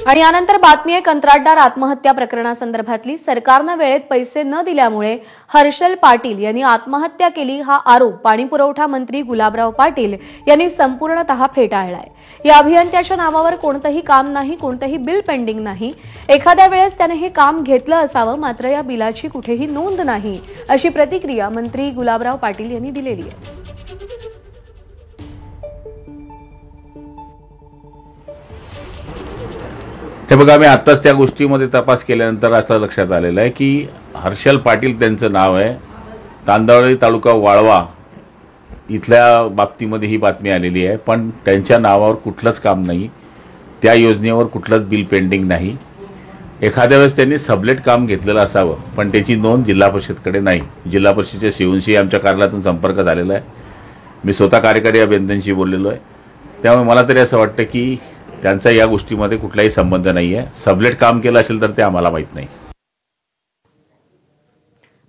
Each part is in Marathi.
आणि यानंतर बातमी आहे कंत्राटदार आत्महत्या प्रकरणासंदर्भातली। सरकारने वेळेत पैसे न दिल्यामुळे हर्षल पाटील यांनी आत्महत्या केली हा आरोप पाणीपुरवठा मंत्री गुलाबराव पाटील यांनी संपूर्णतः फेटाळलाय। या अभियंत्याच्या नावावर कोणतेही काम नाही, कोणतेही बिल पेंडिंग नाही। एखाद्या वेळेस त्याने हे काम घेतलं असावं, मात्र या बिलाची कुठेही नोंद नाही, अशी प्रतिक्रिया मंत्री गुलाबराव पाटील यांनी दिलेली आहे। हे बघा, मी आत्ताच त्या गोष्टीमध्ये तपास केल्यानंतर असं लक्षात आलेलं आहे की हर्षल पाटील त्यांचं नाव आहे। तांदळी तालुका वाळवा इथल्या बाबतीमध्ये ही बातमी आलेली आहे, पण त्यांच्या नावावर कुठलंच काम नाही, त्या योजनेवर कुठलंच बिल पेंडिंग नाही। एखाद्या वेळेस त्यांनी सबलेट काम घेतलेलं असावं, पण त्याची नोंद जिल्हा परिषदकडे नाही। जिल्हा परिषदेच्या शिवूंशी आमच्या कार्यालयातून संपर्क झालेला आहे, मी स्वतः कार्यकारी अभियंत्यांशी बोललेलो आहे। त्यामुळे मला तरी असं वाटतं की त्यांचा या गोष्टीमध्ये कुठलाही संबंध नाहीये। सबलेट काम केलं असेल तर ते आम्हाला माहित नाही।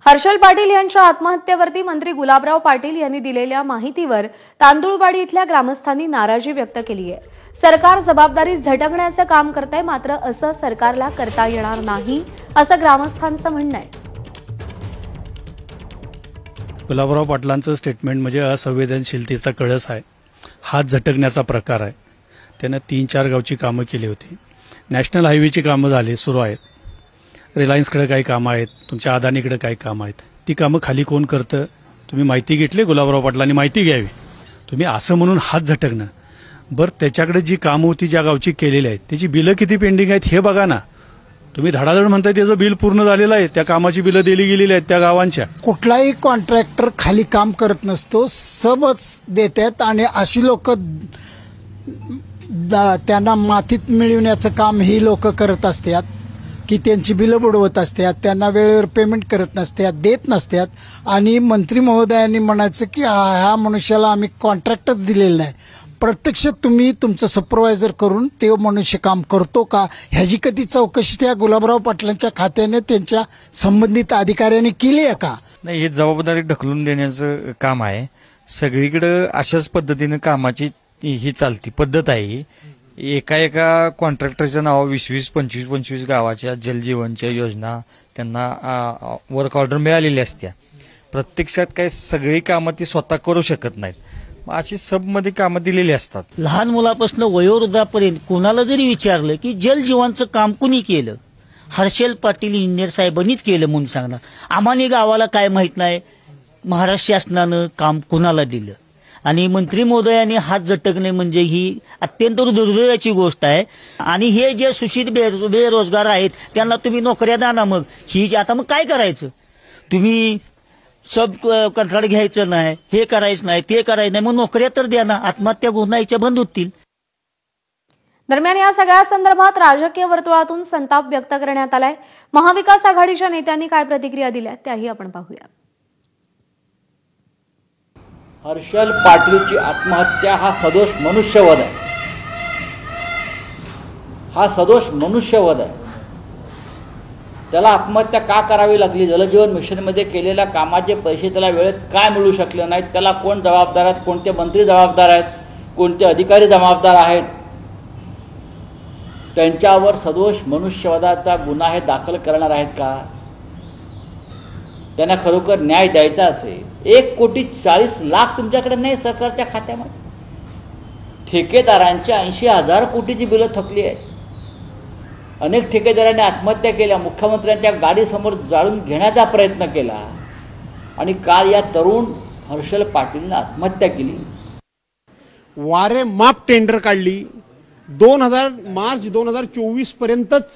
हर्षल पाटील यांच्या आत्महत्येवरती मंत्री गुलाबराव पाटील यांनी दिलेल्या माहितीवर तांदुळवाडी इथल्या ग्रामस्थांनी नाराजी व्यक्त केली आहे। सरकार जबाबदारी झटकण्याचं काम करतंय, मात्र असं सरकारला करता येणार नाही, असं ग्रामस्थांचं म्हणणं आहे। गुलाबराव पाटलांचं स्टेटमेंट म्हणजे असंवेदनशीलतेचा कळस आहे, हात झटकण्याचा प्रकार आहे। त्यानं 3-4 गावची कामं केली होती, नॅशनल हायवेची कामं झाली सुरू आहेत, रिलायन्सकडे काही कामं आहेत, तुमच्या अदानीकडे काही कामं आहेत। ती कामं खाली कोण करतं? तुम्ही माहिती घेतली, गुलाबराव पाटलांनी माहिती घ्यावी। तुम्ही असं म्हणून हात झटकणं, बरं त्याच्याकडे जी कामं होती ज्या गावची केलेली आहेत त्याची बिलं किती पेंडिंग आहेत हे बघा ना। तुम्ही धडाधड म्हणताय त्याचं बिल पूर्ण झालेलं आहे, त्या कामाची बिलं दिली गेलेली आहेत त्या गावांच्या। कुठलाही कॉन्ट्रॅक्टर खाली काम करत नसतो, सबच देतात आणि अशी लोक त्यांना मातीत मिळवण्याचं काम ही लोक करत असतात की त्यांची बिलं बुडवत असतात, त्यांना वेळेवर पेमेंट करत नसतात, देत नसतात। आणि मंत्री महोदयांनी म्हणायचं की ह्या मनुष्याला आम्ही कॉन्ट्रॅक्टच दिलेलं नाही, प्रत्यक्ष तुम्ही तुमचं सुपरवायझर करून ते मनुष्य काम करतो का ह्याची कधी चौकशी त्या गुलाबराव पाटलांच्या खात्याने त्यांच्या संबंधित अधिकाऱ्यांनी केली आहे का? नाही, हे जबाबदारी ढकलून देण्याचं काम आहे। सगळीकडे अशाच पद्धतीने कामाची ही चालती पद्धत आहे। एका कॉन्ट्रॅक्टरच्या नावावर 20-25 गावाच्या जलजीवनच्या योजना त्यांना वर्क ऑर्डर मिळालेली असत्या। प्रत्यक्षात काय सगळी कामं ती स्वतः करू शकत नाहीत, मग अशी सबमध्ये कामं दिलेली असतात। लहान मुलापासून वयोवृद्धापर्यंत कोणाला जरी विचारलं की जलजीवनचं काम कुणी केलं, हर्षल पाटील इंजिनियर साहेबांनीच केलं म्हणून सांगणार। आम्हाला गावाला काय माहित नाही, महाराष्ट्र शासनानं काम कुणाला दिलं। आणि मंत्री महोदयांनी हात झटकणे म्हणजे ही अत्यंत दुर्दैवाची गोष्ट आहे। आणि हे जे सुशिक्षित बेरोजगार आहेत त्यांना तुम्ही नोकऱ्या द्या ना। मग ही आता मग काय करायचं? तुम्ही सब कंत्राट घ्यायचं नाही, हे करायचं नाही, ते करायचं नाही, मग नोकऱ्या तर द्या ना, आत्महत्या गुन्ह्याच्या बंद होतील। दरम्यान या सगळ्या संदर्भात राजकीय वर्तुळातून संताप व्यक्त करण्यात आलाय। महाविकास आघाडीच्या नेत्यांनी काय प्रतिक्रिया दिल्या त्याही आपण पाहूया। हर्षल पाटीलची आत्महत्या हा सदोष मनुष्यवध आहे, हा सदोष मनुष्यवध आहे। त्याला आत्महत्या का करावी लागली? जलजीवन मिशनमध्ये केलेल्या कामाचे पैसे त्याला वेळेत काय मिळू शकले नाहीत? त्याला कोण जबाबदार आहेत? कोणते मंत्री जबाबदार आहेत? कोणते अधिकारी जबाबदार आहेत? त्यांच्यावर सदोष मनुष्यवधाचा गुन्हा हे दाखल करणार आहेत का? त्यांना खरोखर न्याय द्यायचा असेल, 1,40,00,000 तुमच्याकडे नाही सरकारच्या खात्यामध्ये, ठेकेदारांची 80,000 कोटीची बिलं थकली आहेत। अनेक ठेकेदारांनी आत्महत्या केल्या, मुख्यमंत्र्यांच्या गाडीसमोर जाळून घेण्याचा प्रयत्न केला आणि काल या तरुण हर्षल पाटीलने आत्महत्या केली। वारे माप टेंडर काढली, मार्च 2024 पर्यंतच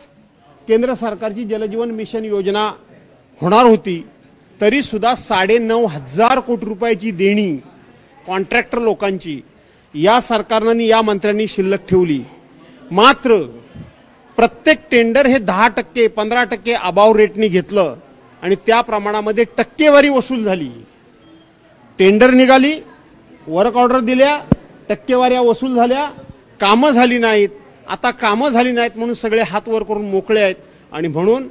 केंद्र सरकारची जलजीवन मिशन योजना होणार होती, तरी सुद्धा 9,500 कोटी रुपयाची देणी कॉन्ट्रॅक्टर लोकांची या सरकारने या मंत्र्यांनी शिल्लक ठेवली। मात्र प्रत्येक टेंडर हे 10%, 15% अबाव रेटने घेतलं आणि त्या प्रमाणामध्ये टक्केवारी वसूल झाली। टेंडर निघाली, वर्क ऑर्डर दिल्या, टक्केवाऱ्या वसूल झाल्या, कामं झाली नाहीत। आता कामं झाली नाहीत म्हणून सगळे हात वर करून मोकळे आहेत आणि म्हणून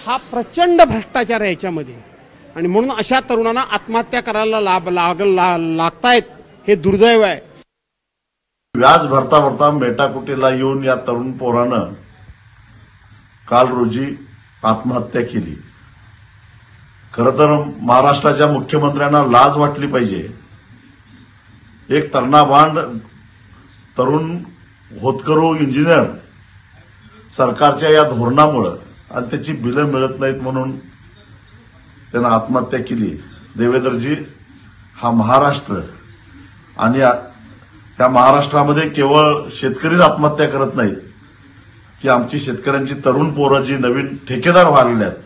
हा प्रचंड भ्रष्टाचार आहे याच्यामध्ये। आणि म्हणून अशा तरुणांना आत्महत्या करायला लागतायत, हे दुर्दैव आहे। व्याज भरता भरता मेटाकुटीला येऊन या तरुण पोरानं काल रोजी आत्महत्या केली. खरं तर महाराष्ट्राच्या मुख्यमंत्र्यांना लाज वाटली पाहिजे. एक तरुणाबांड तरुण होतकरू इंजिनियर सरकारच्या या धोरणामुळे आणि त्याची बिलं मिळत नाहीत म्हणून त्यानं आत्महत्या केली. देवेंद्रजी, हा महाराष्ट्र आणि त्या महाराष्ट्रामध्ये केवळ शेतकरीच आत्महत्या करत नाहीत की आमची शेतकऱ्यांची तरुण पोरं जी नवीन ठेकेदार व्हायला आहेत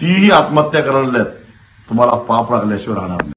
तीही आत्महत्या करायला आहेत. तुम्हाला पाप लागल्याशिवाय राहणार नाही.